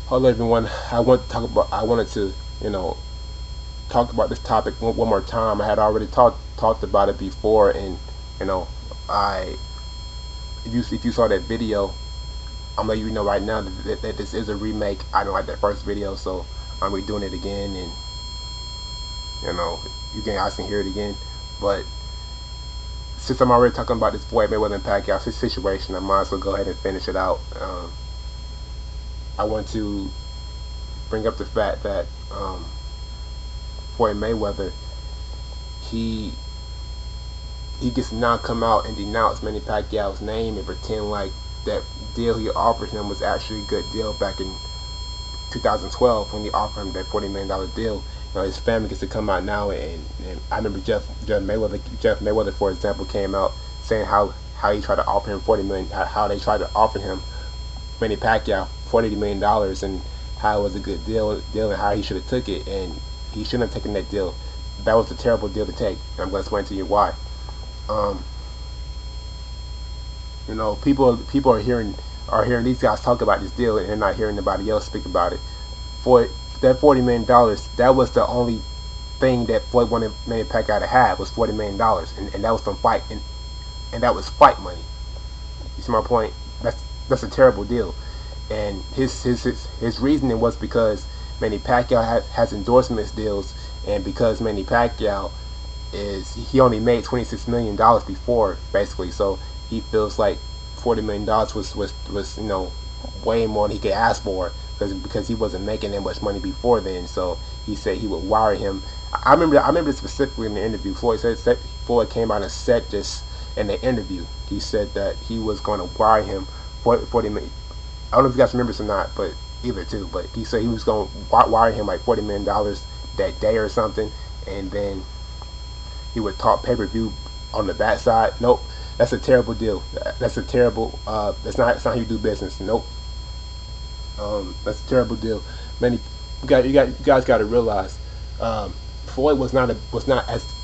Hello everyone. I wanted to, talk about this topic one more time. I had already talked about it before, and you know, I if you saw that video, I'm letting you know right now that this is a remake. I don't like that first video, so I'm redoing it again, and you know, I can hear it again. But since I'm already talking about this Floyd Mayweather and Pacquiao situation, I might as well go ahead and finish it out. I want to bring up the fact that Floyd Mayweather, he he gets to now come out and denounce Manny Pacquiao's name and pretend like that deal he offered him was actually a good deal back in 2012 when he offered him that $40 million deal. His family gets to come out now, and I remember Jeff Mayweather, for example, came out saying how he tried to offer him 40 million, how they tried to offer him Manny Pacquiao $40 million, and how it was a good deal, and how he should have took it, and he shouldn't have taken that deal. That was a terrible deal to take, and I'm going to explain to you why. Um, people are hearing these guys talk about this deal, and they're not hearing anybody else speak about it. For that $40 million, that was the only thing that Floyd wanted Manny Pacquiao to have, was $40 million, and that was from fight, and that was fight money. You see my point? That's a terrible deal, and his reasoning was because Manny Pacquiao has endorsement deals, and because Manny Pacquiao he only made $26 million before, basically, so he feels like $40 million was way more than he could ask for, because he wasn't making that much money before then. So he said he would wire him. I remember specifically in the interview. Floyd came out and said this in the interview. He said that he was going to wire him 40 million. I don't know if you guys remember this or not, but either two. But he said he was going to wire him like $40 million that day or something, and then he would talk pay-per-view on the backside. Nope, that's a terrible deal. That's a terrible. That's not how you do business. Nope. That's a terrible deal. Many you guys got to realize, Floyd was not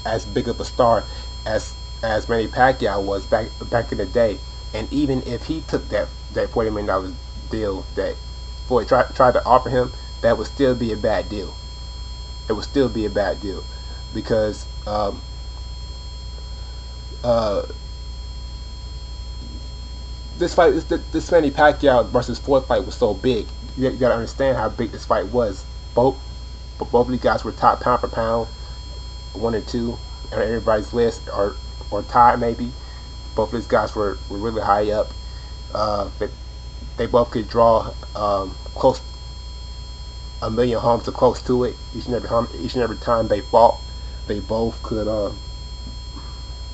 as big of a star as Manny Pacquiao was back in the day. And even if he took that $40 million deal that Floyd tried to offer him, that would still be a bad deal. It would still be a bad deal, because uh, this Manny Pacquiao versus Floyd fight was so big. You got to understand how big this fight was. Both both of these guys were top pound for pound, one and two on everybody's list, or tied maybe. Both of these guys were really high up. They both could draw close a million homes or close to it each and every time they fought. They both could.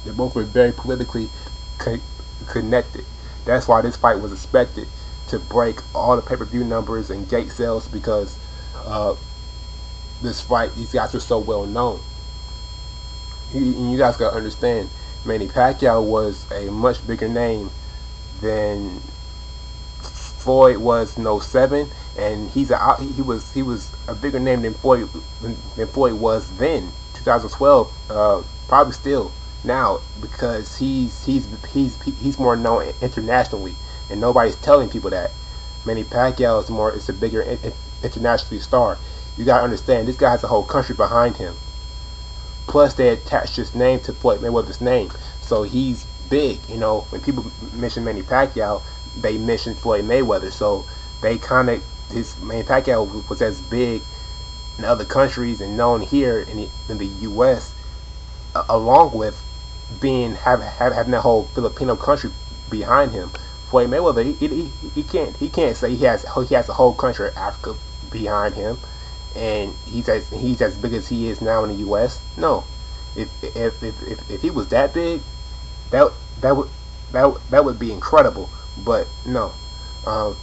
They both were very politically connected. That's why this fight was expected to break all the pay-per-view numbers and gate sales, because uh, these guys were so well known. You guys gotta understand, Manny Pacquiao was a much bigger name than Floyd was in '07, and he was a bigger name than Floyd was then 2012. Probably still now, because he's more known internationally, and nobody's telling people that. Manny Pacquiao is a bigger internationally star. You gotta understand, this guy has a whole country behind him. Plus, they attached his name to Floyd Mayweather's name, so he's big. When people mention Manny Pacquiao, they mention Floyd Mayweather. So they kind of his Manny Pacquiao was as big in other countries and known here in the U.S., along with having that whole Filipino country behind him. Floyd Mayweather, he can't say he has a whole country of Africa behind him, and he's as big as he is now in the U.S. No, if he was that big, that that would that would be incredible. But no, um,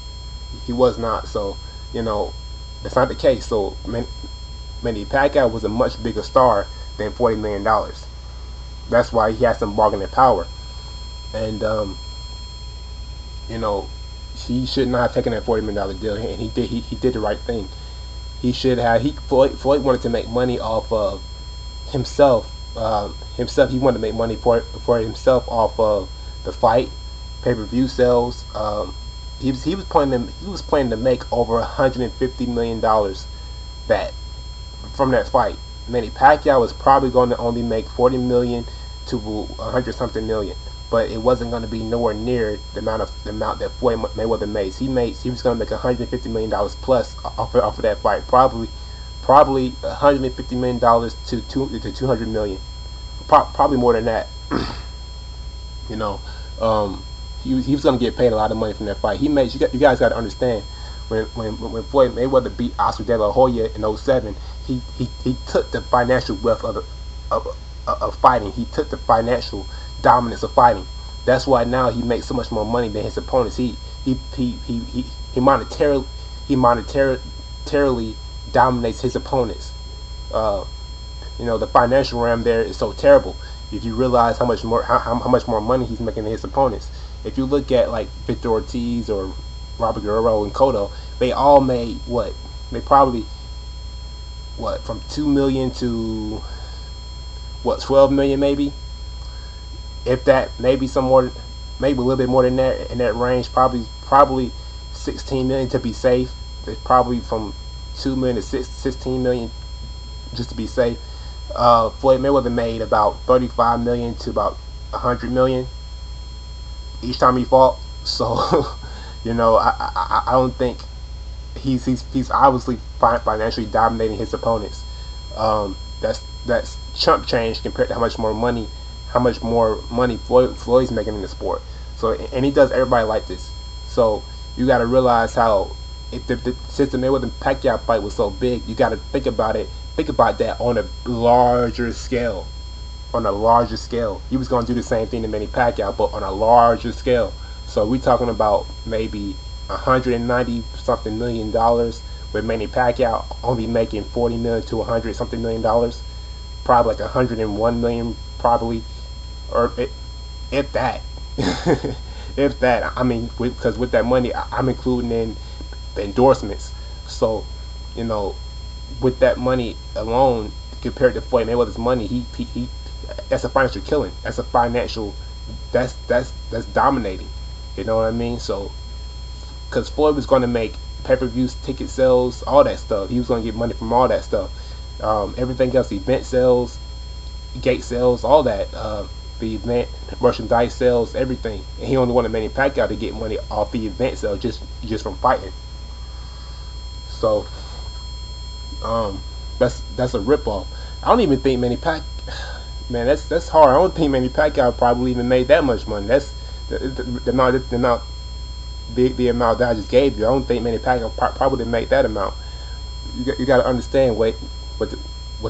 he was not. So that's not the case. So Manny Pacquiao was a much bigger star than $40 million. That's why he has some bargaining power, and you know he should not have taken that $40 million deal, and he did the right thing. He should have. Floyd wanted to make money off of himself. He wanted to make money for himself off of the fight, pay per view sales. He was planning to make over $150 million that from that fight. Manny Pacquiao was probably going to only make 40 million to 100 something million, but it wasn't going to be nowhere near the amount that Floyd Mayweather made. He was going to make $150 million plus off of that fight. Probably $150 million to 200 million. Probably more than that. You know, he was going to get paid a lot of money from that fight. You guys got to understand, when Floyd Mayweather beat Oscar De La Hoya in '07, he took the financial wealth of fighting. He took the financial dominance of fighting. That's why now he makes so much more money than his opponents. He monetarily dominates his opponents. Uh, the financial realm there is so terrible. If you realize how much more money he's making than his opponents. If you look at like Victor Ortiz or Robert Guerrero and Cotto, they all made what? They probably from 2 million to 12 million maybe, if that, maybe some more, maybe a little bit more than that in that range. Probably 16 million to be safe. There's probably from 2 million to 16 million just to be safe. Floyd Mayweather made about 35 million to about 100 million each time he fought. So, I don't think he's obviously financially dominating his opponents. That's chump change compared to how much more money Floyd's making in the sport. So, and he does everybody like this. So you got to realize how, since the Mayweather Pacquiao fight was so big, you got to think about it. Think about that on a larger scale. On a larger scale, he was going to do the same thing to Manny Pacquiao, but on a larger scale. So we're talking about maybe 190 something $million, with Manny Pacquiao only making 40 million to 100 something $million, probably like 101 million, probably, or if that, if that. I mean, because with that money, I'm including in the endorsements. So, you know, with that money alone, compared to Floyd Mayweather's money, he that's a financial killing. That's dominating. You know what I mean? So, because Floyd was going to make pay-per-views, ticket sales, all that stuff. He was going to get money from all that stuff. Everything else, event sales, gate sales, all that. The event merchandise sales, everything. And he only wanted Manny Pacquiao to get money off the event sales, just from fighting. So, that's a ripoff. I don't even think Manny Pac. Man, that's hard. I don't think Manny Pacquiao probably even made that much money. That's the amount that I just gave you. I don't think Manny Pacquiao probably didn't make that amount. You got to understand what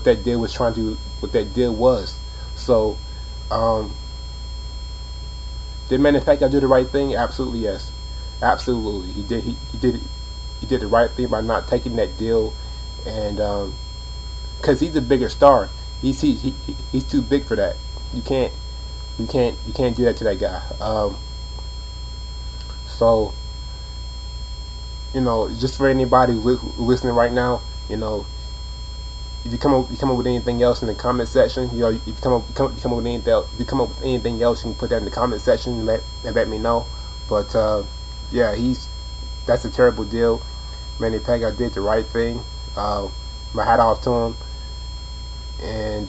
that deal was trying to, what that deal was. So, did Manny Pacquiao do the right thing? Absolutely yes, absolutely he did the right thing by not taking that deal, and because he's a bigger star. He's too big for that. You can't do that to that guy. So, just for anybody listening right now, if you come up with anything else in the comment section, if you come up with anything else, if you come up with anything else, you can put that in the comment section and let me know. But yeah, that's a terrible deal. Manny Pacquiao did the right thing. My hat off to him. And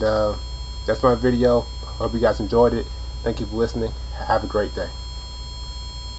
that's my video. Hope you guys enjoyed it. Thank you for listening. Have a great day.